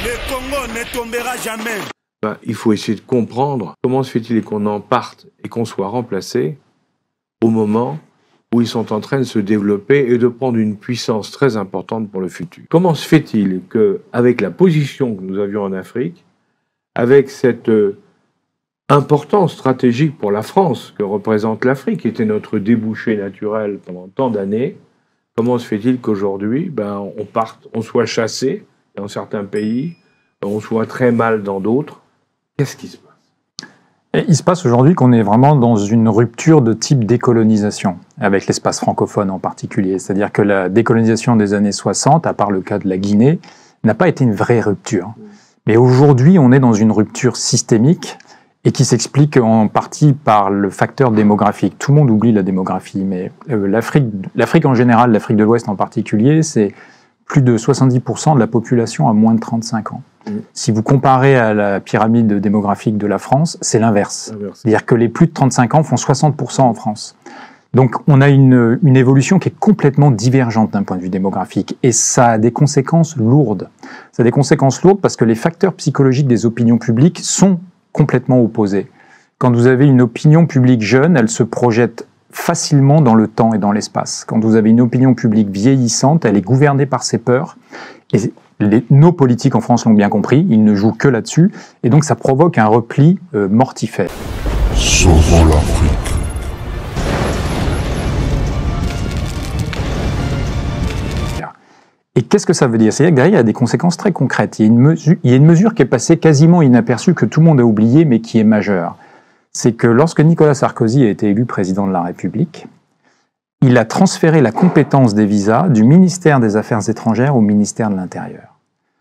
Le Congo ne tombera jamais. Il faut essayer de comprendre comment se fait-il qu'on en parte et qu'on soit remplacé au moment où ils sont en train de se développer et de prendre une puissance très importante pour le futur. Comment se fait-il qu'avec la position que nous avions en Afrique, avec cette importance stratégique pour la France que représente l'Afrique, qui était notre débouché naturel pendant tant d'années, comment se fait-il qu'aujourd'hui, on soit chassé dans certains pays, on soit très mal dans d'autres? Qu'est-ce qui se passe? Et il se passe aujourd'hui qu'on est vraiment dans une rupture de type décolonisation, avec l'espace francophone en particulier. C'est-à-dire que la décolonisation des années 60, à part le cas de la Guinée, n'a pas été une vraie rupture. Mais aujourd'hui, on est dans une rupture systémique et qui s'explique en partie par le facteur démographique. Tout le monde oublie la démographie, mais l'Afrique en général, l'Afrique de l'Ouest en particulier, c'est plus de 70% de la population à moins de 35 ans. Si vous comparez à la pyramide démographique de la France, c'est l'inverse. C'est-à-dire que les plus de 35 ans font 60% en France. Donc on a une évolution qui est complètement divergente d'un point de vue démographique. Et ça a des conséquences lourdes. Ça a des conséquences lourdes parce que les facteurs psychologiques des opinions publiques sont complètement opposés. Quand vous avez une opinion publique jeune, elle se projette facilement dans le temps et dans l'espace. Quand vous avez une opinion publique vieillissante, elle est gouvernée par ses peurs. Et nos politiques en France l'ont bien compris, ils ne jouent que là-dessus, et donc ça provoque un repli mortifère. Sauvons l'Afrique. Et qu'est-ce que ça veut dire? C'est-à-dire que derrière, il y a des conséquences très concrètes. Il y a une mesure qui est passée quasiment inaperçue, que tout le monde a oublié, mais qui est majeure. C'est que lorsque Nicolas Sarkozy a été élu président de la République, il a transféré la compétence des visas du ministère des Affaires étrangères au ministère de l'Intérieur.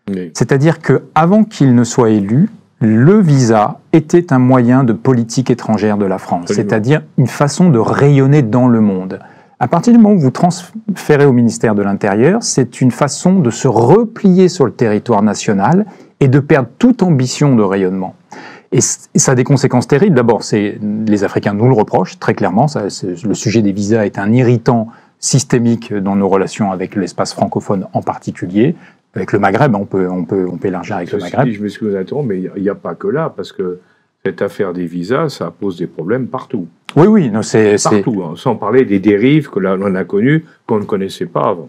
Oui. C'est-à-dire qu'avant qu'il ne soit élu, le visa était un moyen de politique étrangère de la France, c'est-à-dire une façon de rayonner dans le monde. À partir du moment où vous transférez au ministère de l'Intérieur, c'est une façon de se replier sur le territoire national et de perdre toute ambition de rayonnement. Et ça a des conséquences terribles. D'abord, les Africains nous le reprochent, très clairement. Le sujet des visas est un irritant systémique dans nos relations avec l'espace francophone en particulier. Avec le Maghreb, on peut élargir avec le Maghreb. Je m'excuse d'interrompre, mais il n'y a pas que là, parce que cette affaire des visas, ça pose des problèmes partout. Oui, c'est partout, hein, sans parler des dérives que l'on a connues, qu'on ne connaissait pas avant.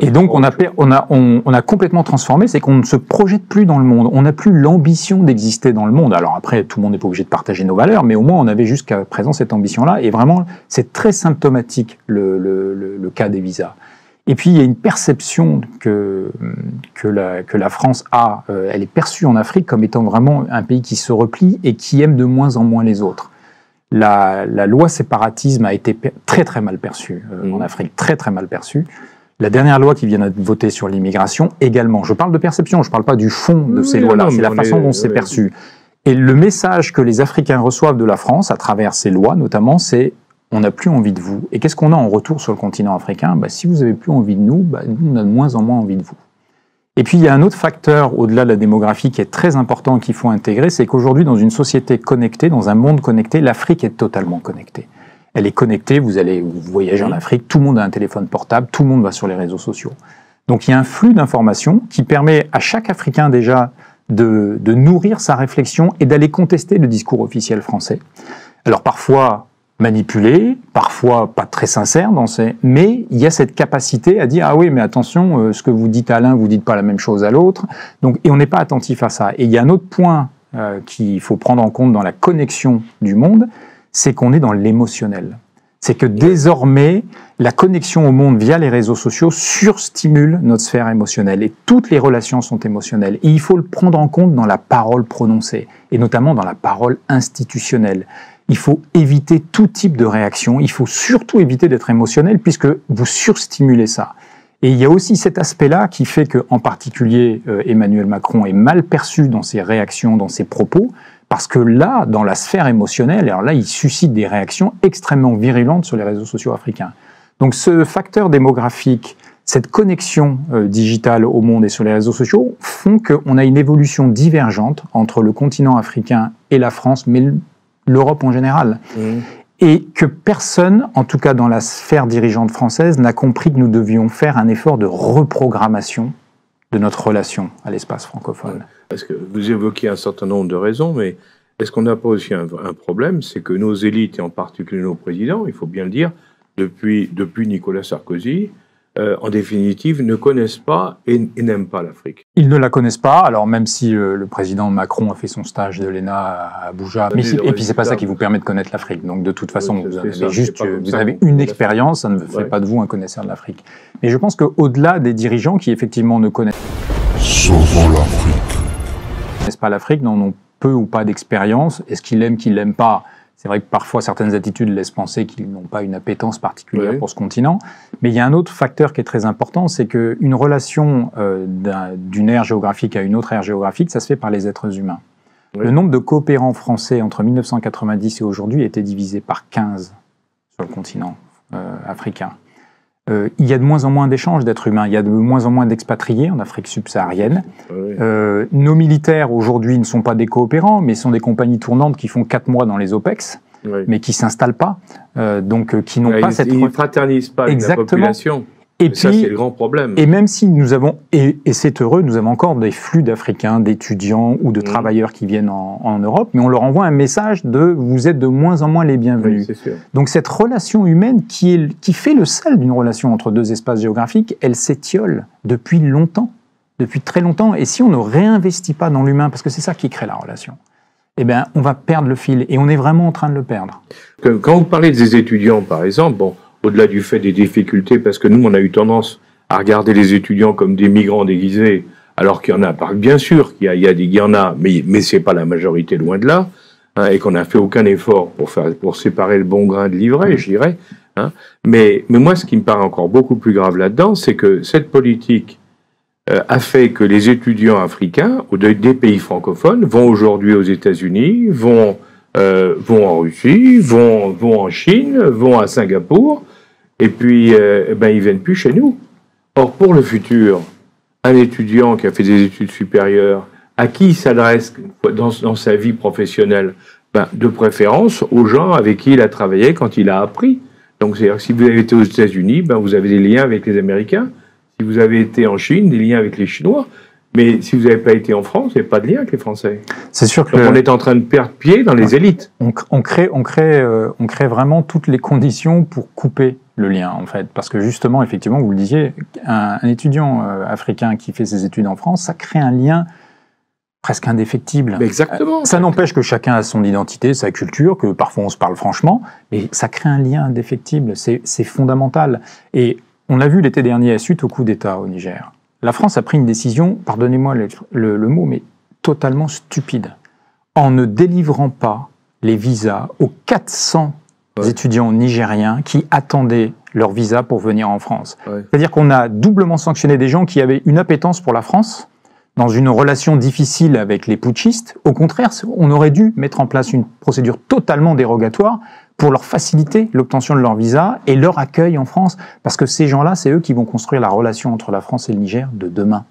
Et donc on a complètement transformé, c'est qu'on ne se projette plus dans le monde, on n'a plus l'ambition d'exister dans le monde. Alors après, tout le monde n'est pas obligé de partager nos valeurs, mais au moins on avait jusqu'à présent cette ambition-là, et vraiment c'est très symptomatique le cas des visas. Et puis il y a une perception que la France a, elle est perçue en Afrique comme étant vraiment un pays qui se replie et qui aime de moins en moins les autres. La loi séparatisme a été très très mal perçue en Afrique, très très mal perçue. La dernière loi qui vient d'être votée sur l'immigration également. Je parle de perception, je ne parle pas du fond de ces lois-là, c'est la façon dont c'est perçu. Et le message que les Africains reçoivent de la France, à travers ces lois notamment, c'est « on n'a plus envie de vous ». Et qu'est-ce qu'on a en retour sur le continent africain? Si vous n'avez plus envie de nous, nous, on a de moins en moins envie de vous. Et puis il y a un autre facteur, au-delà de la démographie, qui est très important qu'il faut intégrer, c'est qu'aujourd'hui, dans une société connectée, dans un monde connecté, l'Afrique est totalement connectée. Elle est connectée, vous voyagez en Afrique, tout le monde a un téléphone portable, tout le monde va sur les réseaux sociaux. Donc il y a un flux d'informations qui permet à chaque Africain déjà de nourrir sa réflexion et d'aller contester le discours officiel français. Alors parfois manipulé, parfois pas très sincère, mais il y a cette capacité à dire « Ah oui, mais attention, ce que vous dites à l'un, vous dites pas la même chose à l'autre. » Et on n'est pas attentif à ça. Et il y a un autre point qu'il faut prendre en compte dans la connexion du monde, c'est qu'on est dans l'émotionnel. C'est que désormais, la connexion au monde via les réseaux sociaux surstimule notre sphère émotionnelle. Et toutes les relations sont émotionnelles. Et il faut le prendre en compte dans la parole prononcée, et notamment dans la parole institutionnelle. Il faut éviter tout type de réaction. Il faut surtout éviter d'être émotionnel, puisque vous surstimulez ça. Et il y a aussi cet aspect-là qui fait qu'en particulier, Emmanuel Macron est mal perçu dans ses réactions, dans ses propos, parce que là, dans la sphère émotionnelle, alors là, il suscite des réactions extrêmement virulentes sur les réseaux sociaux africains. Donc ce facteur démographique, cette connexion digitale au monde et sur les réseaux sociaux font qu'on a une évolution divergente entre le continent africain et la France, mais l'Europe en général. Et que personne, en tout cas dans la sphère dirigeante française, n'a compris que nous devions faire un effort de reprogrammation de notre relation à l'espace francophone? Parce que vous évoquez un certain nombre de raisons, mais est-ce qu'on n'a pas aussi un problème? C'est que nos élites, et en particulier nos présidents, il faut bien le dire, depuis Nicolas Sarkozy, en définitive, ne connaissent pas et n'aiment pas l'Afrique. Ils ne la connaissent pas, alors même si le président Macron a fait son stage de l'ENA à Abuja, et puis c'est pas ça qui vous permet de connaître l'Afrique. Donc de toute façon, vous avez une expérience, ça ne fait pas de vous un connaisseur de l'Afrique. Mais je pense qu'au-delà des dirigeants qui effectivement ne connaissent pas l'Afrique, n'en ont peu ou pas d'expérience, est-ce qu'ils l'aiment, qu'ils l'aiment pas? C'est vrai que parfois, certaines attitudes laissent penser qu'ils n'ont pas une appétence particulière pour ce continent. Mais il y a un autre facteur qui est très important, c'est qu'une relation d'une aire géographique à une autre aire géographique, ça se fait par les êtres humains. Le nombre de coopérants français entre 1990 et aujourd'hui a été divisé par 15 sur le continent africain. Il y a de moins en moins d'échanges d'êtres humains, il y a de moins en moins d'expatriés en Afrique subsaharienne. Nos militaires aujourd'hui ne sont pas des coopérants, mais sont des compagnies tournantes qui font 4 mois dans les OPEX, mais qui ne s'installent pas, donc qui n'ont pas cette... Ils ne fraternisent pas avec la population. Et puis, ça, c'est le grand problème. Et même si nous avons, et c'est heureux, nous avons encore des flux d'Africains, d'étudiants ou de travailleurs qui viennent en Europe, mais on leur envoie un message de « vous êtes de moins en moins les bienvenus ». Donc cette relation humaine qui fait le sel d'une relation entre deux espaces géographiques, elle s'étiole depuis longtemps, depuis très longtemps. Et si on ne réinvestit pas dans l'humain, parce que c'est ça qui crée la relation, eh bien, on va perdre le fil, et on est vraiment en train de le perdre. Quand vous parlez des étudiants, par exemple, bon, au-delà du fait des difficultés, parce que nous, on a eu tendance à regarder les étudiants comme des migrants déguisés, alors qu'il y en a, bien sûr qu'il y en a, mais c'est pas la majorité, loin de là, hein, et qu'on n'a fait aucun effort pour séparer le bon grain de l'ivraie, je dirais. Hein. Mais moi, ce qui me paraît encore beaucoup plus grave là-dedans, c'est que cette politique a fait que les étudiants africains, des pays francophones, vont aujourd'hui aux États-Unis, vont en Russie, vont en Chine, vont à Singapour, et puis ils viennent plus chez nous. Or, pour le futur, un étudiant qui a fait des études supérieures, à qui il s'adresse dans sa vie professionnelle? De préférence aux gens avec qui il a travaillé quand il a appris. Donc, c'est-à-dire que si vous avez été aux États-Unis, vous avez des liens avec les Américains. Si vous avez été en Chine, des liens avec les Chinois. Mais si vous n'avez pas été en France, il n'y a pas de lien avec les Français. C'est sûr que... Donc on est en train de perdre pied dans les élites. On crée vraiment toutes les conditions pour couper le lien, en fait. Parce que justement, effectivement, vous le disiez, un étudiant africain qui fait ses études en France, ça crée un lien presque indéfectible. Mais exactement. Ça n'empêche que chacun a son identité, sa culture, que parfois on se parle franchement, mais ça crée un lien indéfectible. C'est fondamental. Et on l'a vu l'été dernier, suite au coup d'État au Niger. La France a pris une décision, pardonnez-moi le mot, mais totalement stupide, en ne délivrant pas les visas aux 400 étudiants nigériens qui attendaient leur visa pour venir en France. C'est-à-dire qu'on a doublement sanctionné des gens qui avaient une appétence pour la France, dans une relation difficile avec les putschistes. Au contraire, on aurait dû mettre en place une procédure totalement dérogatoire pour leur faciliter l'obtention de leur visa et leur accueil en France. Parce que ces gens-là, c'est eux qui vont construire la relation entre la France et le Niger de demain.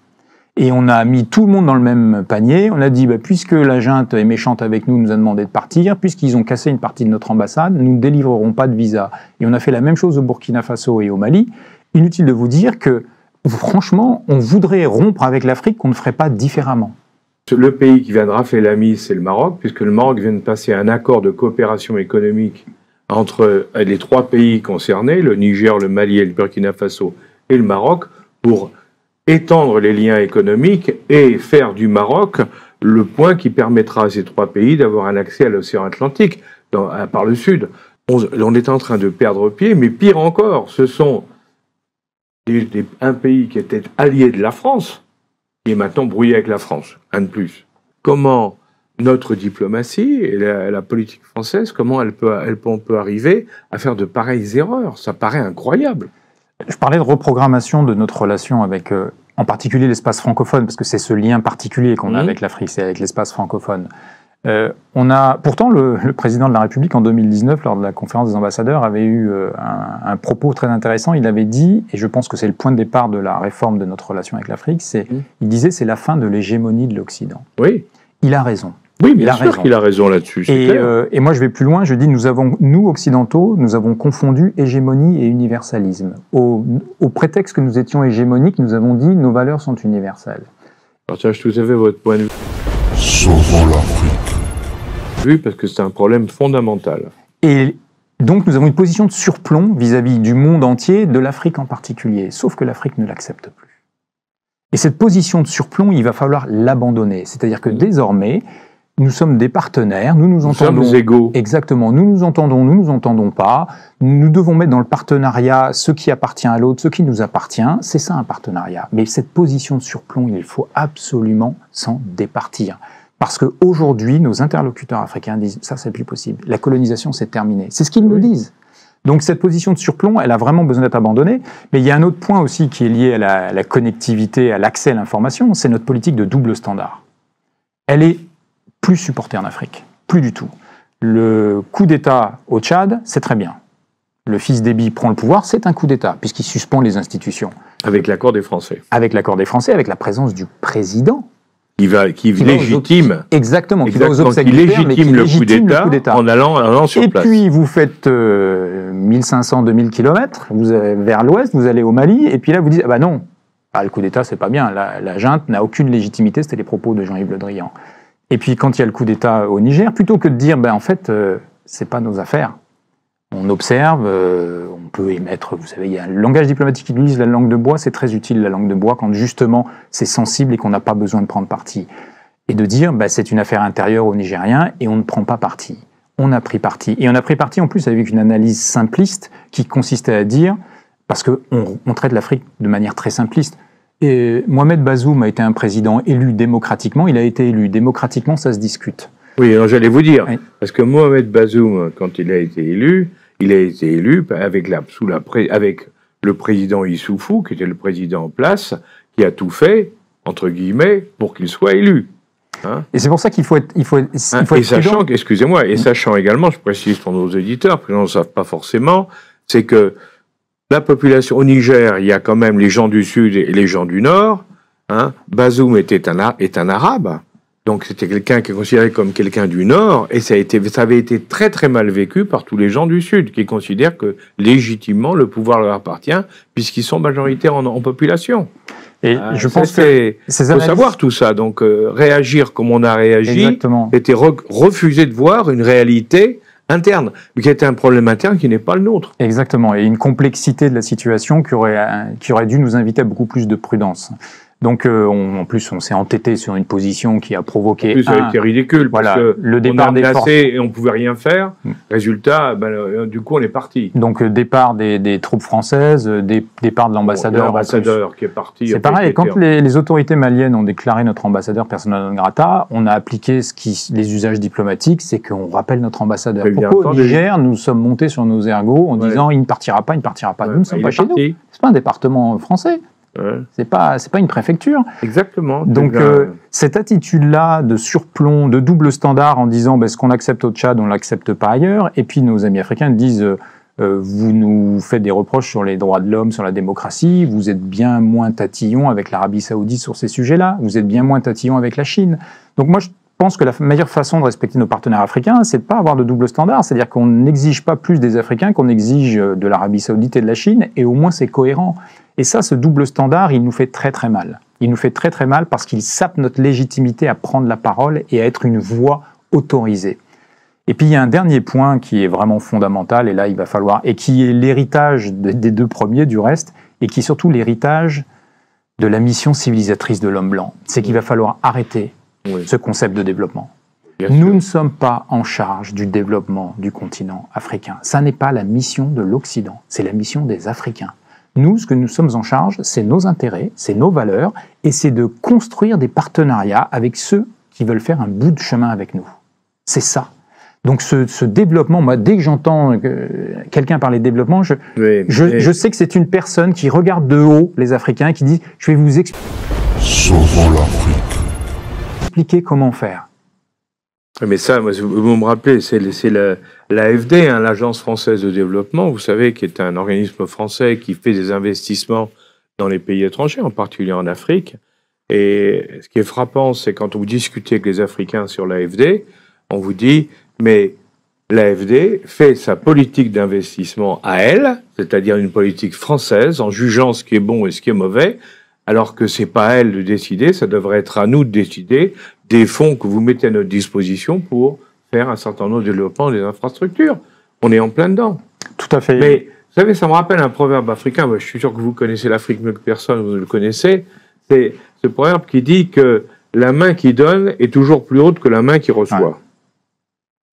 Et on a mis tout le monde dans le même panier. On a dit, puisque la junte est méchante avec nous, nous a demandé de partir, puisqu'ils ont cassé une partie de notre ambassade, nous ne délivrerons pas de visa. Et on a fait la même chose au Burkina Faso et au Mali. Inutile de vous dire que, franchement, on voudrait rompre avec l'Afrique qu'on ne ferait pas différemment. Le pays qui vient de rafler la mise, c'est le Maroc, puisque le Maroc vient de passer un accord de coopération économique entre les 3 pays concernés, le Niger, le Mali et le Burkina Faso et le Maroc, pour étendre les liens économiques et faire du Maroc le point qui permettra à ces 3 pays d'avoir un accès à l'océan Atlantique par le sud. On est en train de perdre pied, mais pire encore, ce sont un pays qui était allié de la France, qui est maintenant brouillé avec la France, un de plus. Comment notre diplomatie et la politique française, comment on peut arriver à faire de pareilles erreurs? Ça paraît incroyable. Je parlais de reprogrammation de notre relation avec, en particulier, l'espace francophone, parce que c'est ce lien particulier qu'on a avec l'Afrique, c'est avec l'espace francophone. Pourtant, le président de la République, en 2019, lors de la conférence des ambassadeurs, avait eu un propos très intéressant. Il avait dit, et je pense que c'est le point de départ de la réforme de notre relation avec l'Afrique, il disait c'est la fin de l'hégémonie de l'Occident. Oui. Il a raison. Oui, il bien a sûr raison. qu'il a raison là-dessus. Et moi, je vais plus loin. Je dis, nous occidentaux, nous avons confondu hégémonie et universalisme. Au prétexte que nous étions hégémoniques, nous avons dit nos valeurs sont universelles. Partage tout à fait votre point de Sauvons l'Afrique. vue parce que c'est un problème fondamental. Et donc, nous avons une position de surplomb vis-à-vis du monde entier, de l'Afrique en particulier. Sauf que l'Afrique ne l'accepte plus. Et cette position de surplomb, il va falloir l'abandonner. C'est-à-dire que désormais, nous sommes des partenaires, nous entendons... sommes égaux. Exactement, nous nous entendons pas. Nous devons mettre dans le partenariat ce qui appartient à l'autre, ce qui nous appartient. C'est ça un partenariat. Mais cette position de surplomb, il faut absolument s'en départir. Parce qu'aujourd'hui, nos interlocuteurs africains disent « ça, c'est plus possible. La colonisation, c'est terminé ». C'est ce qu'ils nous disent. Donc cette position de surplomb, elle a vraiment besoin d'être abandonnée. Mais il y a un autre point aussi qui est lié à la connectivité, à l'accès à l'information, c'est notre politique de double standard. Elle est plus supportée en Afrique, plus du tout. Le coup d'État au Tchad, c'est très bien. Le fils d'Éby prend le pouvoir, c'est un coup d'État, puisqu'il suspend les institutions. Avec l'accord des Français. Avec l'accord des Français, avec la présence du président. Qui légitime. Exactement, qui va aux Exactement, obsèques qui du père, mais qui légitime le légitime coup d'État en allant sur place. Et puis vous faites 1500-2000 km vers l'ouest, vous allez au Mali, et puis là vous dites, ah bah non, le coup d'État c'est pas bien, la junte n'a aucune légitimité, c'était les propos de Jean-Yves Le Drian. Et puis quand il y a le coup d'État au Niger, plutôt que de dire, en fait, c'est pas nos affaires, on observe, on peut émettre, vous savez, il y a un langage diplomatique qui utilise la langue de bois, c'est très utile la langue de bois quand justement c'est sensible et qu'on n'a pas besoin de prendre parti. Et de dire, c'est une affaire intérieure aux Nigériens et on ne prend pas parti. On a pris parti. Et on a pris parti en plus avec une analyse simpliste qui consistait à dire, parce qu'on traite l'Afrique de manière très simpliste, et Mohamed Bazoum a été un président élu démocratiquement, il a été élu démocratiquement, ça se discute. Oui, alors j'allais vous dire, Oui. parce que Mohamed Bazoum, quand il a été élu avec avec le président Issoufou, qui était le président en place, qui a tout fait, entre guillemets, pour qu'il soit élu. Hein, et c'est pour ça qu'il faut être et sachant, excusez-moi, et sachant également, je précise pour nos éditeurs, parce qu'ils ne le savent pas forcément, c'est que la population au Niger, il y a quand même les gens du Sud et les gens du Nord. Hein, Bazoum était un Arabe. Donc c'était quelqu'un qui est considéré comme quelqu'un du Nord, et ça avait été très très mal vécu par tous les gens du Sud, qui considèrent que légitimement le pouvoir leur appartient, puisqu'ils sont majoritaires en population. Et je pense que il faut savoir tout ça. Donc réagir comme on a réagi, c'était refuser de voir une réalité interne, mais qui était un problème interne qui n'est pas le nôtre. Exactement, et une complexité de la situation qui aurait dû nous inviter à beaucoup plus de prudence. Donc, en plus, on s'est entêté sur une position qui a provoqué. En plus, ça a été ridicule, parce que le départ on a menacé et on pouvait rien faire. Résultat, du coup, on est parti. Donc, départ des troupes françaises, départ de l'ambassadeur. L'ambassadeur qui est parti. C'est pareil, quand les autorités maliennes ont déclaré notre ambassadeur persona non grata, on a appliqué les usages diplomatiques, c'est qu'on rappelle notre ambassadeur. Pourquoi au Niger, nous sommes montés sur nos ergots en disant il ne partira pas, il ne partira pas. Nous ne sommes pas chez nous. C'est pas un département français. Ouais. C'est pas une préfecture. Exactement. Donc cette attitude-là de surplomb, de double standard en disant ce qu'on accepte au Tchad, on l'accepte pas ailleurs. Et puis nos amis africains disent vous nous faites des reproches sur les droits de l'homme, sur la démocratie. Vous êtes bien moins tatillon avec l'Arabie Saoudite sur ces sujets-là. Vous êtes bien moins tatillon avec la Chine. Donc moi je pense que la meilleure façon de respecter nos partenaires africains, c'est de pas avoir de double standard. C'est-à-dire qu'on n'exige pas plus des Africains qu'on exige de l'Arabie Saoudite et de la Chine. Et au moins c'est cohérent. Et ça, ce double standard, il nous fait très très mal. Il nous fait très très mal parce qu'il sape notre légitimité à prendre la parole et à être une voix autorisée. Et puis il y a un dernier point qui est vraiment fondamental, et là il va falloir, et qui est l'héritage des deux premiers du reste, et qui est surtout l'héritage de la mission civilisatrice de l'homme blanc. C'est qu'il va falloir arrêter ce concept de développement. Nous ne sommes pas en charge du développement du continent africain. Ça n'est pas la mission de l'Occident, c'est la mission des Africains. Nous, ce que nous sommes en charge, c'est nos intérêts, c'est nos valeurs, et c'est de construire des partenariats avec ceux qui veulent faire un bout de chemin avec nous. C'est ça. Donc ce développement, moi, dès que j'entends quelqu'un parler de développement, je sais que c'est une personne qui regarde de haut les Africains et qui dit « je vais vous Sauvons l'Afrique. expliquer comment faire ». Mais ça, vous me rappelez, c'est l'AFD, l'Agence française de développement, vous savez, qui est un organisme français qui fait des investissements dans les pays étrangers, en particulier en Afrique. Et ce qui est frappant, c'est quand vous discutez avec les Africains sur l'AFD, on vous dit, mais l'AFD fait sa politique d'investissement à elle, c'est-à-dire une politique française, en jugeant ce qui est bon et ce qui est mauvais, alors que c'est pas à elle de décider, ça devrait être à nous de décider des fonds que vous mettez à notre disposition pour faire un certain nombre de développements des infrastructures. On est en plein dedans. Tout à fait. Mais, vous savez, ça me rappelle un proverbe africain, moi, je suis sûr que vous connaissez l'Afrique mieux que personne, vous le connaissez, c'est ce proverbe qui dit que la main qui donne est toujours plus haute que la main qui reçoit.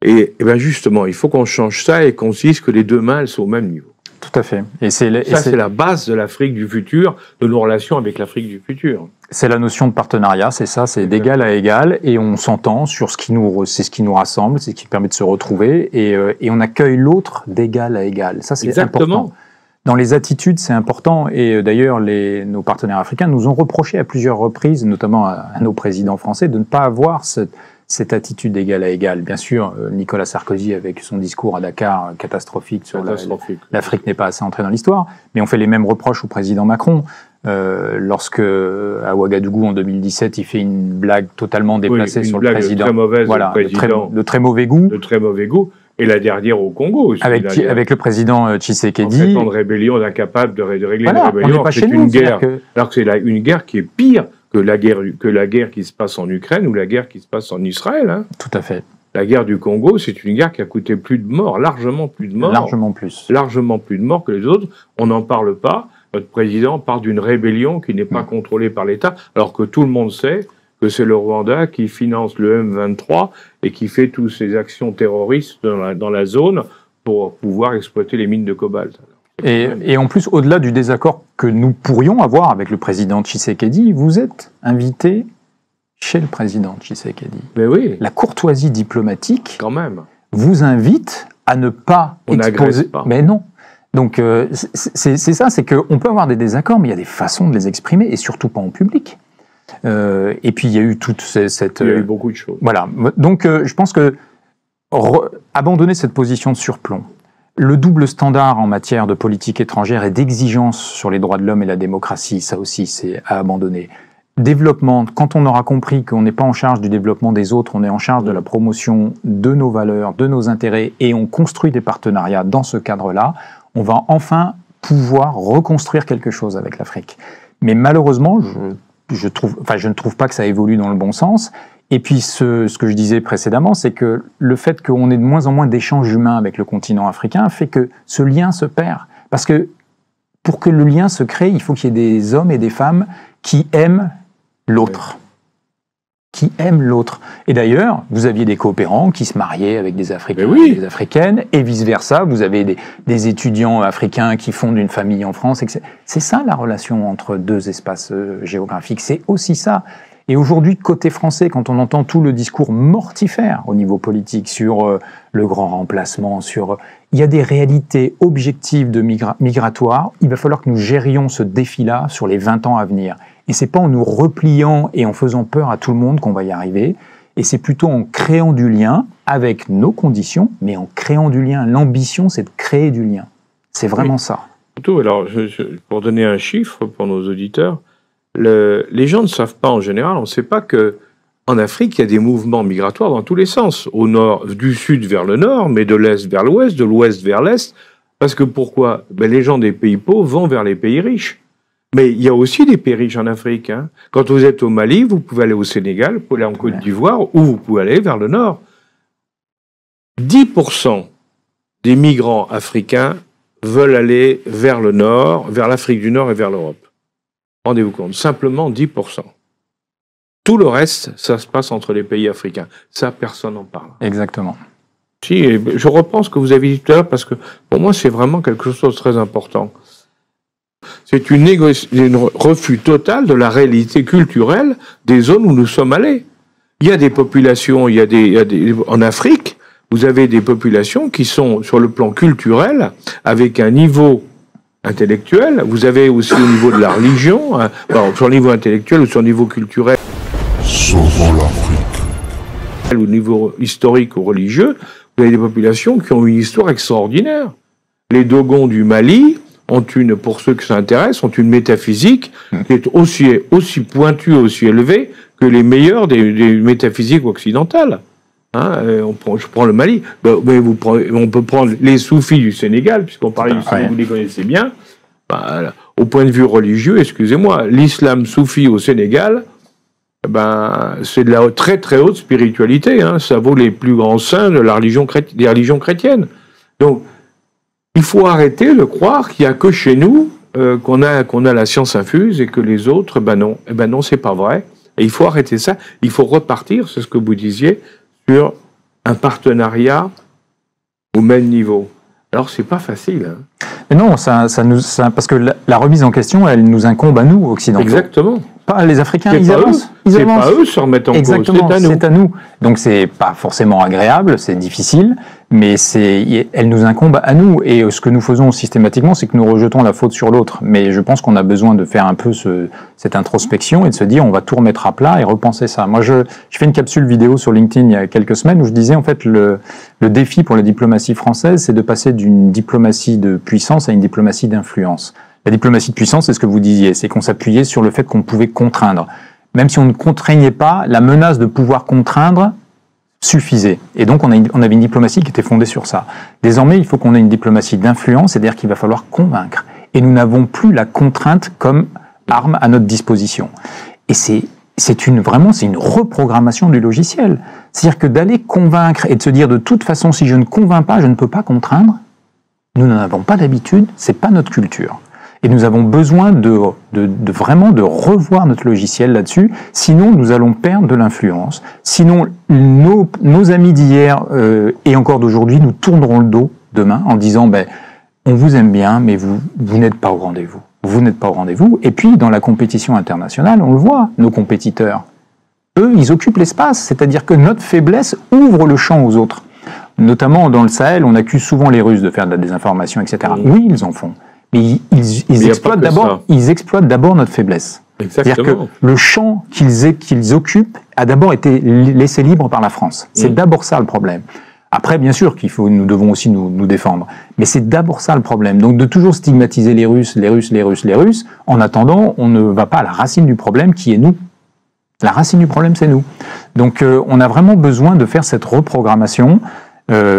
Ouais. Et bien justement, il faut qu'on change ça et qu'on se dise que les deux mains, elles sont au même niveau. Tout à fait. Et c'est la base de l'Afrique du futur, de nos relations avec l'Afrique du futur. C'est la notion de partenariat, c'est ça, c'est d'égal à égal, et on s'entend sur c'est ce qui nous rassemble, c'est ce qui permet de se retrouver, et on accueille l'autre d'égal à égal. Ça, c'est important. Dans les attitudes, c'est important, et d'ailleurs, nos partenaires africains nous ont reproché à plusieurs reprises, notamment à nos présidents français, de ne pas avoir cette attitude d'égal à égal. Bien sûr, Nicolas Sarkozy, avec son discours à Dakar catastrophique sur l'Afrique n'est pas assez entrée dans l'histoire, mais on fait les mêmes reproches au président Macron. Lorsque, à Ouagadougou, en 2017, il fait une blague totalement déplacée sur le président. Très mauvaise, voilà, de très mauvais goût. De très mauvais goût. Et la dernière au Congo aussi. Avec le président Tshisekedi. En 7 ans de rébellion, on est incapable de régler une rébellion. On n'est pas chez nous. Alors que c'est une guerre qui est pire que la guerre qui se passe en Ukraine ou la guerre qui se passe en Israël. Hein. Tout à fait. La guerre du Congo, c'est une guerre qui a coûté plus de morts, largement plus de morts. Largement plus. Largement plus de morts que les autres. On n'en parle pas. Notre président parle d'une rébellion qui n'est pas contrôlée par l'État, alors que tout le monde sait que c'est le Rwanda qui finance le M23 et qui fait toutes ces actions terroristes dans la zone pour pouvoir exploiter les mines de cobalt. Et en plus, au-delà du désaccord que nous pourrions avoir avec le président Tshisekedi, vous êtes invité chez le président Tshisekedi. Mais oui. La courtoisie diplomatique quand même vous invite à ne pas exposer. Pas. Mais non. Donc c'est ça, c'est qu'on peut avoir des désaccords, mais il y a des façons de les exprimer, et surtout pas en public. Et puis il y a eu toute cette... Il y a eu beaucoup de choses. Voilà. Donc je pense que abandonner cette position de surplomb, le double standard en matière de politique étrangère et d'exigence sur les droits de l'homme et la démocratie, ça aussi c'est à abandonner. Développement, quand on aura compris qu'on n'est pas en charge du développement des autres, on est en charge de la promotion de nos valeurs, de nos intérêts, et on construit des partenariats dans ce cadre-là, on va enfin pouvoir reconstruire quelque chose avec l'Afrique. Mais malheureusement, je ne trouve pas que ça évolue dans le bon sens. Et puis, ce que je disais précédemment, c'est que le fait qu'on ait de moins en moins d'échanges humains avec le continent africain fait que ce lien se perd. Parce que pour que le lien se crée, il faut qu'il y ait des hommes et des femmes qui aiment l'autre. Qui aiment l'autre. Et d'ailleurs, vous aviez des coopérants qui se mariaient avec des Africains et des Africaines, et vice-versa. Vous avez des étudiants africains qui fondent une famille en France. C'est ça la relation entre deux espaces géographiques. C'est aussi ça. Et aujourd'hui, côté français, quand on entend tout le discours mortifère au niveau politique sur le grand remplacement, il y a des réalités objectives de migratoires. Il va falloir que nous gérions ce défi-là sur les 20 ans à venir. Et c'est pas en nous repliant et en faisant peur à tout le monde qu'on va y arriver. Et c'est plutôt en créant du lien avec nos conditions, mais en créant du lien. L'ambition, c'est de créer du lien. C'est vraiment ça. Surtout, alors, pour donner un chiffre pour nos auditeurs, les gens ne savent pas en général, on ne sait pas qu'en Afrique, il y a des mouvements migratoires dans tous les sens. Au nord, du sud vers le nord, mais de l'est vers l'ouest, de l'ouest vers l'est. Parce que pourquoi ? Les gens des pays pauvres vont vers les pays riches. Mais il y a aussi des pays riches en Afrique. Hein. Quand vous êtes au Mali, vous pouvez aller au Sénégal, vous pouvez aller en Côte d'Ivoire, ou vous pouvez aller vers le nord. 10% des migrants africains veulent aller vers le nord, vers l'Afrique du Nord et vers l'Europe. Rendez-vous compte, simplement 10%. Tout le reste, ça se passe entre les pays africains. Ça, personne n'en parle. Exactement. Si, je reprends ce que vous avez dit tout à l'heure, parce que pour moi, c'est vraiment quelque chose de très important. C'est un refus total de la réalité culturelle des zones où nous sommes allés. Il y a des populations, en Afrique, vous avez des populations qui sont, sur le plan culturel, avec un niveau intellectuel, vous avez aussi au niveau de la religion, sur le niveau intellectuel ou sur le niveau culturel, Sauvons l'Afrique. Au niveau historique ou religieux, vous avez des populations qui ont une histoire extraordinaire. Les Dogons du Mali pour ceux qui s'intéressent, ont une métaphysique qui est aussi pointue, aussi élevée que les meilleurs des métaphysiques occidentales. Hein, je prends le Mali, mais on peut prendre les soufis du Sénégal, puisqu'on parlait du Sénégal, vous les connaissez bien. Ben, au point de vue religieux, excusez-moi, l'islam soufi au Sénégal, ben, c'est de la très très haute spiritualité. Hein, ça vaut les plus grands saints de la des religions chrétiennes. Donc, il faut arrêter de croire qu'il n'y a que chez nous qu'on a la science infuse et que les autres, ben non. Eh ben non, c'est pas vrai. Et il faut arrêter ça. Il faut repartir, c'est ce que vous disiez, sur un partenariat au même niveau. Alors, c'est pas facile. Hein. Mais non, parce que la remise en question, elle nous incombe à nous, occidentaux. Exactement. Pas les Africains, ils avancent. C'est pas eux qui se remettent en cause, c'est à nous. Donc c'est pas forcément agréable, c'est difficile, mais elle nous incombe à nous. Et ce que nous faisons systématiquement, c'est que nous rejetons la faute sur l'autre. Mais je pense qu'on a besoin de faire un peu cette introspection et de se dire, on va tout remettre à plat et repenser ça. Moi, je fais une capsule vidéo sur LinkedIn il y a quelques semaines où je disais, en fait, le défi pour la diplomatie française, c'est de passer d'une diplomatie de puissance à une diplomatie d'influence. La diplomatie de puissance, c'est ce que vous disiez, c'est qu'on s'appuyait sur le fait qu'on pouvait contraindre. Même si on ne contraignait pas, la menace de pouvoir contraindre suffisait. Et donc, on avait une diplomatie qui était fondée sur ça. Désormais, il faut qu'on ait une diplomatie d'influence, c'est-à-dire qu'il va falloir convaincre. Et nous n'avons plus la contrainte comme arme à notre disposition. Et c'est une reprogrammation du logiciel. C'est-à-dire que d'aller convaincre et de se dire de toute façon, si je ne convainc pas, je ne peux pas contraindre, nous n'en avons pas d'habitude, c'est pas notre culture. Et nous avons besoin vraiment de revoir notre logiciel là-dessus, sinon nous allons perdre de l'influence. Sinon, nos amis d'hier et encore d'aujourd'hui nous tourneront le dos demain en disant on vous aime bien, mais vous n'êtes pas au rendez-vous. Vous n'êtes pas au rendez-vous. Et puis, dans la compétition internationale, on le voit, nos compétiteurs, eux, ils occupent l'espace. C'est-à-dire que notre faiblesse ouvre le champ aux autres. Notamment dans le Sahel, on accuse souvent les Russes de faire de la désinformation, etc. Oui, ils en font. Mais ils exploitent d'abord notre faiblesse. C'est-à-dire que le champ qu'ils occupent a d'abord été laissé libre par la France. C'est d'abord ça le problème. Après, bien sûr nous devons aussi nous défendre. Mais c'est d'abord ça le problème. Donc de toujours stigmatiser les Russes, en attendant, on ne va pas à la racine du problème qui est nous. La racine du problème, c'est nous. Donc on a vraiment besoin de faire cette reprogrammation.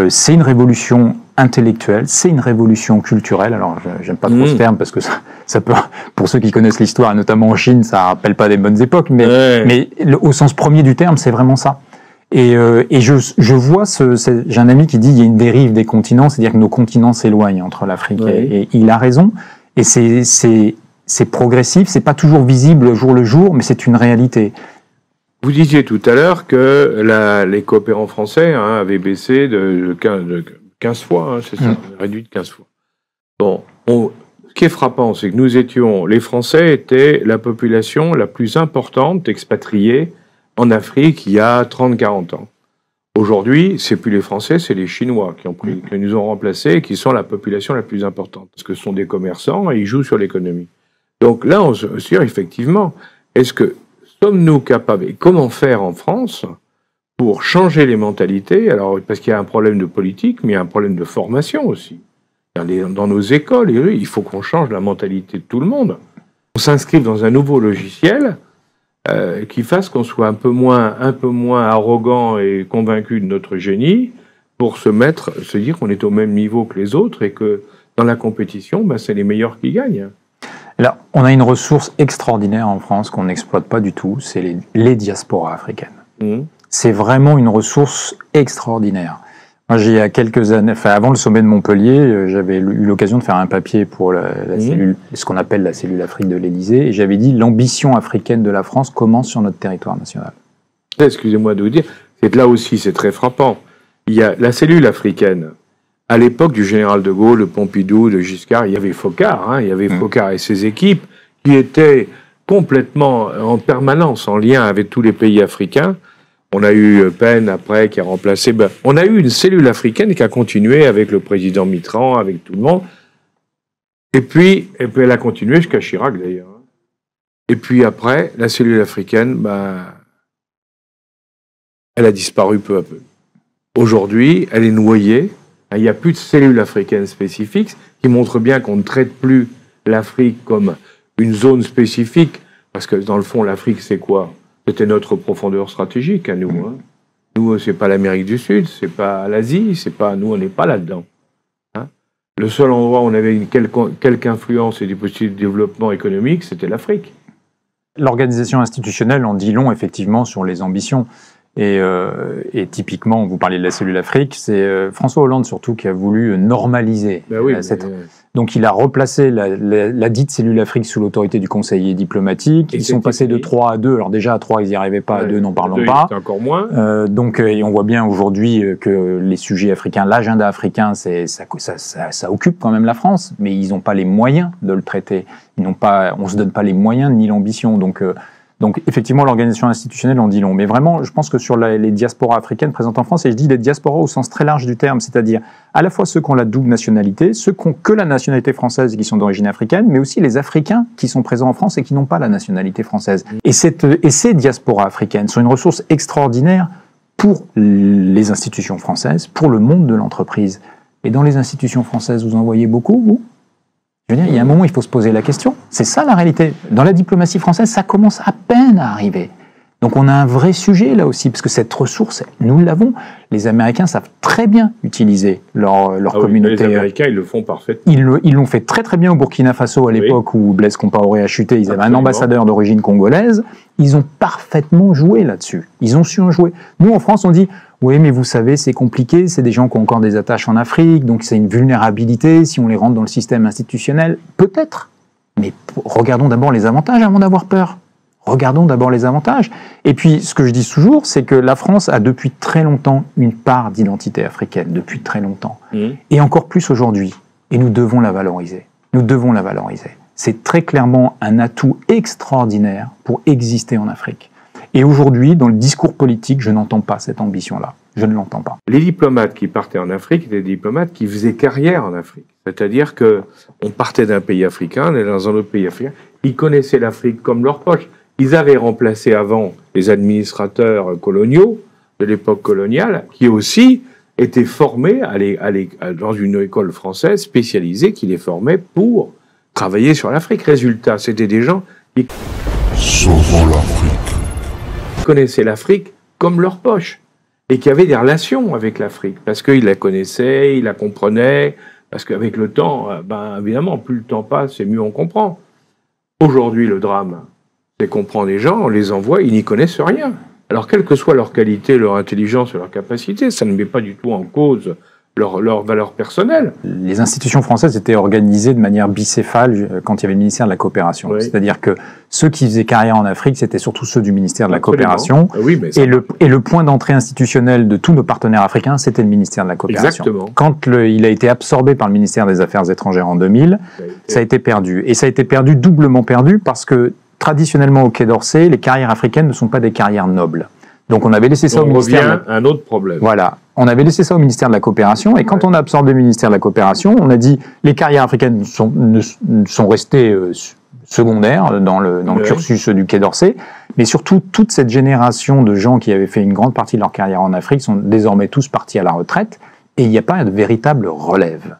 C'est une révolution intellectuelle, c'est une révolution culturelle. Alors, j'aime pas trop ce terme parce que ça peut, pour ceux qui connaissent l'histoire, notamment en Chine, ça rappelle pas des bonnes époques, mais au sens premier du terme, c'est vraiment ça. Et je vois j'ai un ami qui dit il y a une dérive des continents, c'est-à-dire que nos continents s'éloignent entre l'Afrique et il a raison. Et c'est progressif, c'est pas toujours visible jour le jour, mais c'est une réalité. Vous disiez tout à l'heure que les coopérants français avaient baissé de 15 fois, c'est ça, réduit de 15 fois. Bon, ce qui est frappant, c'est que les Français étaient la population la plus importante expatriée en Afrique il y a 30-40 ans. Aujourd'hui, c'est plus les Français, c'est les Chinois qui nous ont remplacés et qui sont la population la plus importante. Parce que ce sont des commerçants et ils jouent sur l'économie. Donc là, on se dit effectivement, est-ce que sommes-nous capables, et comment faire en France pour changer les mentalités? Alors, parce qu'il y a un problème de politique, mais il y a un problème de formation aussi. Dans nos écoles, il faut qu'on change la mentalité de tout le monde. On s'inscrive dans un nouveau logiciel qui fasse qu'on soit un peu moins arrogant et convaincu de notre génie pour se dire qu'on est au même niveau que les autres et que dans la compétition, c'est les meilleurs qui gagnent. Là, on a une ressource extraordinaire en France qu'on n'exploite pas du tout, c'est les diasporas africaines. C'est vraiment une ressource extraordinaire. Moi, il y a quelques années, avant le sommet de Montpellier, j'avais eu l'occasion de faire un papier pour la cellule, ce qu'on appelle la cellule Afrique de l'Élysée, et j'avais dit l'ambition africaine de la France commence sur notre territoire national. Excusez-moi de vous dire, là aussi c'est très frappant. Il y a la cellule africaine. À l'époque du général de Gaulle, de Pompidou, de Giscard, il y avait Foccart, Foccart et ses équipes qui étaient complètement en permanence en lien avec tous les pays africains. On a eu Penn après qui a remplacé. On a eu une cellule africaine qui a continué avec le président Mitterrand, avec tout le monde. Et puis elle a continué jusqu'à Chirac d'ailleurs. Et puis après, la cellule africaine, elle a disparu peu à peu. Aujourd'hui, elle est noyée Il n'y a plus de cellules africaines spécifiques, qui montrent bien qu'on ne traite plus l'Afrique comme une zone spécifique, parce que dans le fond, l'Afrique, c'est quoi? C'était notre profondeur stratégique à nous. Hein. Nous, c'est pas l'Amérique du Sud, c'est pas l'Asie, c'est pas nous, on n'est pas là-dedans. Hein. Le seul endroit où on avait quelque influence et des possibilités de développement économique, c'était l'Afrique. L'organisation institutionnelle en dit long, effectivement, sur les ambitions. Et typiquement, vous parlez de la cellule Afrique, c'est François Hollande surtout qui a voulu normaliser cette... Donc il a replacé la dite cellule Afrique sous l'autorité du conseiller diplomatique. Ils sont passés de 3 à 2. Alors déjà à 3, ils n'y arrivaient pas, à 2, n'en parlons pas. Encore moins. Et on voit bien aujourd'hui que les sujets africains, l'agenda africain, ça occupe quand même la France, mais ils n'ont pas les moyens de le traiter. On ne se donne pas les moyens ni l'ambition. Donc effectivement, l'organisation institutionnelle en dit long. Mais vraiment, je pense que sur les diasporas africaines présentes en France, et je dis les diasporas au sens très large du terme, c'est-à-dire à la fois ceux qui ont la double nationalité, ceux qui ont que la nationalité française et qui sont d'origine africaine, mais aussi les Africains qui sont présents en France et qui n'ont pas la nationalité française. Et ces diasporas africaines sont une ressource extraordinaire pour les institutions françaises, pour le monde de l'entreprise. Et dans les institutions françaises, vous en voyez beaucoup, vous ? Je veux dire, il y a un moment, il faut se poser la question. C'est ça la réalité. Dans la diplomatie française, ça commence à peine à arriver. Donc on a un vrai sujet là aussi, parce que cette ressource, nous l'avons. Les Américains savent très bien utiliser leur communauté. Les Américains, ils le font parfaitement. Ils l'ont fait très très bien au Burkina Faso à l'époque où Blaise Compaoré a chuté. Ils avaient un ambassadeur d'origine congolaise. Ils ont parfaitement joué là-dessus. Ils ont su en jouer. Nous, en France, on dit... Oui, mais vous savez, c'est compliqué, c'est des gens qui ont encore des attaches en Afrique, donc c'est une vulnérabilité si on les rentre dans le système institutionnel. Peut-être, mais regardons d'abord les avantages avant d'avoir peur. Regardons d'abord les avantages. Et puis, ce que je dis toujours, c'est que la France a depuis très longtemps une part d'identité africaine, depuis très longtemps. Et encore plus aujourd'hui. Et nous devons la valoriser. Nous devons la valoriser. C'est très clairement un atout extraordinaire pour exister en Afrique. Et aujourd'hui, dans le discours politique, je n'entends pas cette ambition-là. Je ne l'entends pas. Les diplomates qui partaient en Afrique étaient des diplomates qui faisaient carrière en Afrique. C'est-à-dire qu'on partait d'un pays africain, on allait dans un autre pays africain. Ils connaissaient l'Afrique comme leur poche. Ils avaient remplacé avant les administrateurs coloniaux de l'époque coloniale, qui aussi étaient formés dans une école française spécialisée qui les formait pour travailler sur l'Afrique. Résultat, c'était des gens qui... Sauvons l'Afrique. Connaissaient l'Afrique comme leur poche et qui avaient des relations avec l'Afrique parce qu'ils la connaissaient, ils la comprenaient, parce qu'avec le temps, évidemment, plus le temps passe et mieux on comprend. Aujourd'hui, le drame, c'est qu'on prend des gens, on les envoie, ils n'y connaissent rien. Alors, quelle que soit leur qualité, leur intelligence, leur capacité, ça ne met pas du tout en cause leur valeur personnelle. Les institutions françaises étaient organisées de manière bicéphale quand il y avait le ministère de la Coopération. Oui. C'est-à-dire que ceux qui faisaient carrière en Afrique, c'était surtout ceux du ministère de la Coopération. Oui, mais et le point d'entrée institutionnel de tous nos partenaires africains, c'était le ministère de la Coopération. Exactement. Quand il a été absorbé par le ministère des Affaires étrangères en 2000, ça a été perdu. Et ça a été perdu, doublement perdu, parce que traditionnellement au Quai d'Orsay, les carrières africaines ne sont pas des carrières nobles. Donc on avait laissé ça au ministère... un autre problème. Voilà. On avait laissé ça au ministère de la Coopération, et quand on a absorbé le ministère de la Coopération, on a dit les carrières africaines sont restées secondaires dans le cursus du Quai d'Orsay, mais surtout toute cette génération de gens qui avaient fait une grande partie de leur carrière en Afrique sont désormais tous partis à la retraite, et il n'y a pas de véritable relève.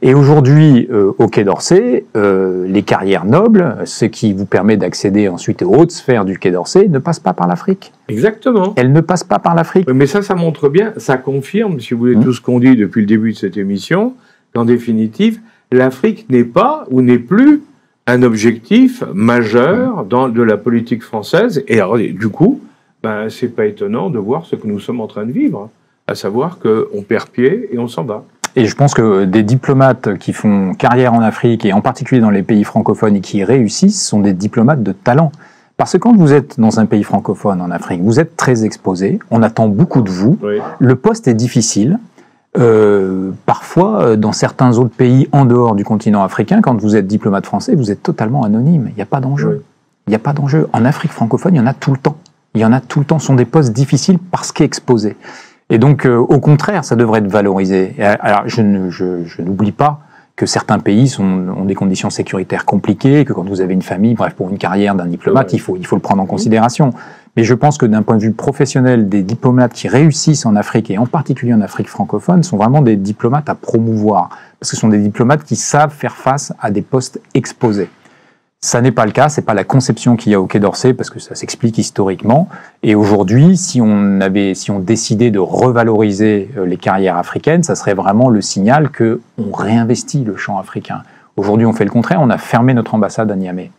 Et aujourd'hui, au Quai d'Orsay, les carrières nobles, ce qui vous permet d'accéder ensuite aux hautes sphères du Quai d'Orsay, ne passent pas par l'Afrique. Exactement. Elles ne passent pas par l'Afrique. Mais ça montre bien, ça confirme, si vous voulez, tout ce qu'on dit depuis le début de cette émission, qu'en définitive, l'Afrique n'est pas ou n'est plus un objectif majeur de la politique française. Et alors, du coup, c'est pas étonnant de voir ce que nous sommes en train de vivre, à savoir qu'on perd pied et on s'en bat. Et je pense que des diplomates qui font carrière en Afrique, et en particulier dans les pays francophones, et qui réussissent, sont des diplomates de talent. Parce que quand vous êtes dans un pays francophone en Afrique, vous êtes très exposé, on attend beaucoup de vous, le poste est difficile. Parfois, dans certains autres pays en dehors du continent africain, quand vous êtes diplomate français, vous êtes totalement anonyme, il n'y a pas d'enjeu. Il n'y a pas d'enjeu. En Afrique francophone, il y en a tout le temps. Il y en a tout le temps, ce sont des postes difficiles parce qu'exposés. Et donc, au contraire, ça devrait être valorisé. Alors, je n'oublie pas que certains pays ont des conditions sécuritaires compliquées, que quand vous avez une famille, bref, pour une carrière d'un diplomate, il faut le prendre en considération. Mais je pense que d'un point de vue professionnel, des diplomates qui réussissent en Afrique, et en particulier en Afrique francophone, sont vraiment des diplomates à promouvoir. Parce que ce sont des diplomates qui savent faire face à des postes exposés. Ça n'est pas le cas, c'est pas la conception qu'il y a au Quai d'Orsay, parce que ça s'explique historiquement. Et aujourd'hui, si on décidait de revaloriser les carrières africaines, ça serait vraiment le signal que on réinvestit le champ africain. Aujourd'hui, on fait le contraire, on a fermé notre ambassade à Niamey.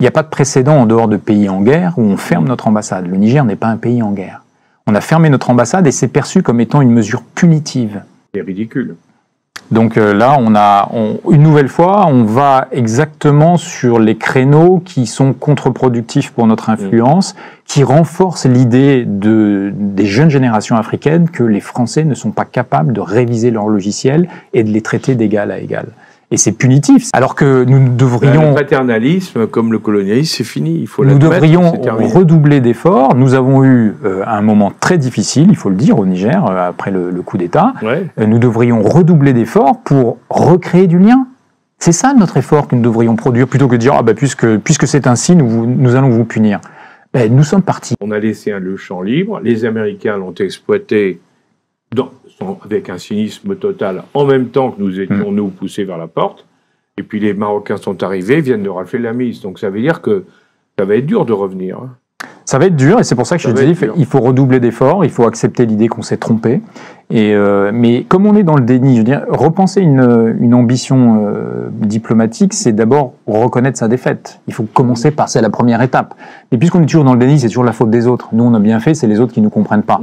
Il n'y a pas de précédent en dehors de pays en guerre où on ferme notre ambassade. Le Niger n'est pas un pays en guerre. On a fermé notre ambassade et c'est perçu comme étant une mesure punitive. C'est ridicule. Donc là, une nouvelle fois, on va exactement sur les créneaux qui sont contre-productifs pour notre influence, qui renforcent l'idée des jeunes générations africaines que les Français ne sont pas capables de réviser leurs logiciels et de les traiter d'égal à égal. Et c'est punitif, alors que nous devrions... Le paternalisme, comme le colonialisme, c'est fini, il faut Nous l'admettre, devrions c'est terminé. redoubler d'efforts. Nous avons eu un moment très difficile, il faut le dire, au Niger, après le coup d'État. Ouais. Nous devrions redoubler d'efforts pour recréer du lien. C'est ça notre effort que nous devrions produire, plutôt que de dire ah, puisque c'est ainsi, nous allons vous punir. Nous sommes partis. On a laissé le champ libre, les Américains l'ont exploité avec un cynisme total, en même temps que nous étions, nous, poussés vers la porte. Et puis les Marocains sont arrivés, viennent de rafler la mise. Donc ça veut dire que ça va être dur de revenir. Ça va être dur, et c'est pour ça que je dis il faut redoubler d'efforts, il faut accepter l'idée qu'on s'est trompé. Mais comme on est dans le déni, je veux dire, repenser une ambition diplomatique, c'est d'abord reconnaître sa défaite. Il faut commencer par, c'est la première étape. Et puisqu'on est toujours dans le déni, c'est toujours la faute des autres. Nous, on a bien fait, c'est les autres qui nous comprennent pas.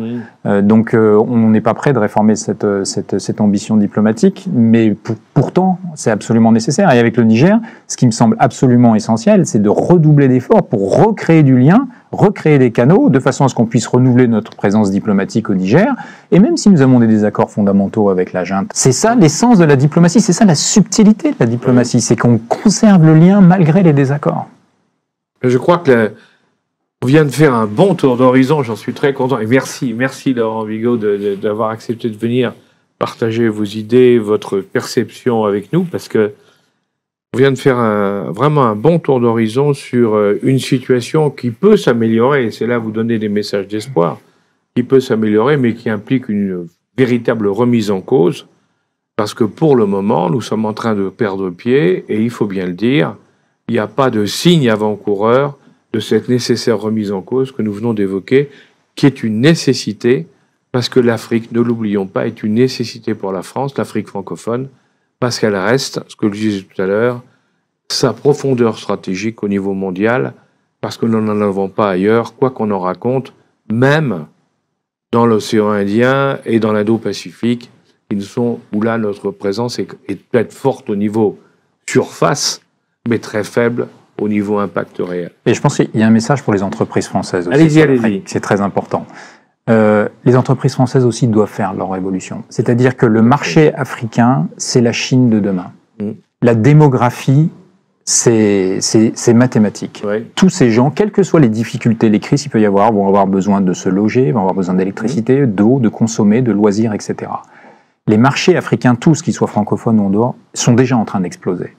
Donc, on n'est pas prêt de réformer cette ambition diplomatique, mais pourtant, c'est absolument nécessaire. Et avec le Niger, ce qui me semble absolument essentiel, c'est de redoubler d'efforts pour recréer du lien, recréer des canaux, de façon à ce qu'on puisse renouveler notre présence diplomatique au Niger. Et même si nous avons des désaccords fondamentaux avec la junte, c'est ça l'essence de la diplomatie, c'est ça la subtilité de la diplomatie, c'est qu'on conserve le lien malgré les désaccords. Je crois que on vient de faire un bon tour d'horizon, j'en suis très content. Et merci Laurent Bigot d'avoir accepté de venir partager vos idées, votre perception avec nous, parce que on vient de faire vraiment un bon tour d'horizon sur une situation qui peut s'améliorer, et c'est là vous donner des messages d'espoir, qui peut s'améliorer, mais qui implique une véritable remise en cause, parce que pour le moment, nous sommes en train de perdre pied, et il faut bien le dire, il n'y a pas de signe avant-coureur de cette nécessaire remise en cause que nous venons d'évoquer, qui est une nécessité, parce que l'Afrique, ne l'oublions pas, est une nécessité pour la France, l'Afrique francophone, parce qu'elle reste, ce que je disais tout à l'heure, sa profondeur stratégique au niveau mondial, parce que nous n'en avons pas ailleurs, quoi qu'on en raconte, même dans l'océan Indien et dans l'Indo-Pacifique, où là notre présence est peut-être forte au niveau surface, mais très faible au niveau impact réel. Et je pense qu'il y a un message pour les entreprises françaises aussi. Allez-y. C'est très important. Les entreprises françaises aussi doivent faire leur évolution. C'est-à-dire que le marché africain, c'est la Chine de demain. La démographie, c'est mathématique. Ouais. Tous ces gens, quelles que soient les difficultés, les crises qu'il peut y avoir, vont avoir besoin de se loger, vont avoir besoin d'électricité, d'eau, de consommer, de loisirs, etc. Les marchés africains, tous, qu'ils soient francophones ou en dehors, sont déjà en train d'exploser.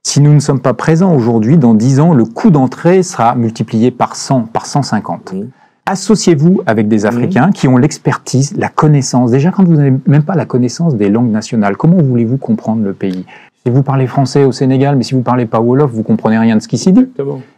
Si nous ne sommes pas présents aujourd'hui, dans 10 ans, le coût d'entrée sera multiplié par 100, par 150. Associez-vous avec des Africains qui ont l'expertise, la connaissance. Déjà, quand vous n'avez même pas la connaissance des langues nationales, comment voulez-vous comprendre le pays? Si vous parlez français au Sénégal, mais si vous ne parlez pas Wolof, vous ne comprenez rien de ce qui s'y dit.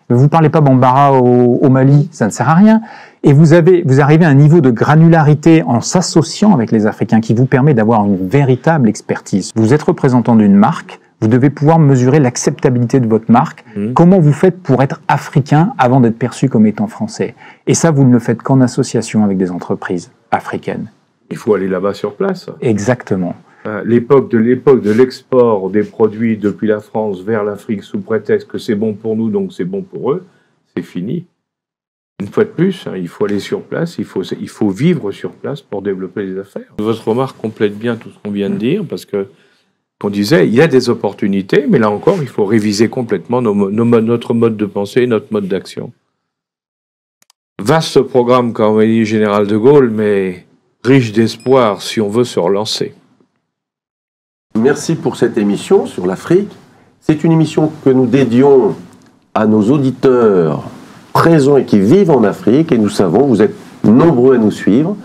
Vous ne parlez pas Bambara au Mali, ça ne sert à rien. Et vous arrivez à un niveau de granularité en s'associant avec les Africains qui vous permet d'avoir une véritable expertise. Vous êtes représentant d'une marque, vous devez pouvoir mesurer l'acceptabilité de votre marque. Comment vous faites pour être africain avant d'être perçu comme étant français? Et ça, vous ne le faites qu'en association avec des entreprises africaines. Il faut aller là-bas sur place. Exactement. L'époque de l'export des produits depuis la France vers l'Afrique sous prétexte que c'est bon pour nous, donc c'est bon pour eux, c'est fini. Une fois de plus, il faut aller sur place, il faut vivre sur place pour développer les affaires. Votre remarque complète bien tout ce qu'on vient de dire, parce que, qu'on disait, il y a des opportunités, mais là encore, il faut réviser complètement notre mode de pensée, notre mode d'action. Vaste programme, comme a dit le général de Gaulle, mais riche d'espoir si on veut se relancer. Merci pour cette émission sur l'Afrique. C'est une émission que nous dédions à nos auditeurs présents et qui vivent en Afrique. Et nous savons, vous êtes nombreux à nous suivre.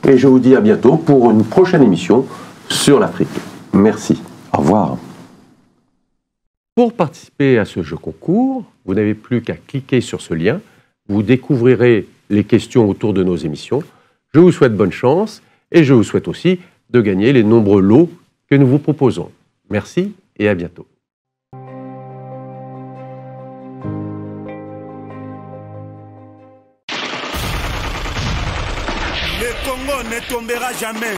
Et je vous dis à bientôt pour une prochaine émission sur l'Afrique. Merci. Au revoir. Pour participer à ce jeu concours, vous n'avez plus qu'à cliquer sur ce lien. Vous découvrirez les questions autour de nos émissions. Je vous souhaite bonne chance et je vous souhaite aussi de gagner les nombreux lots que nous vous proposons. Merci et à bientôt. Le Congo ne tombera jamais.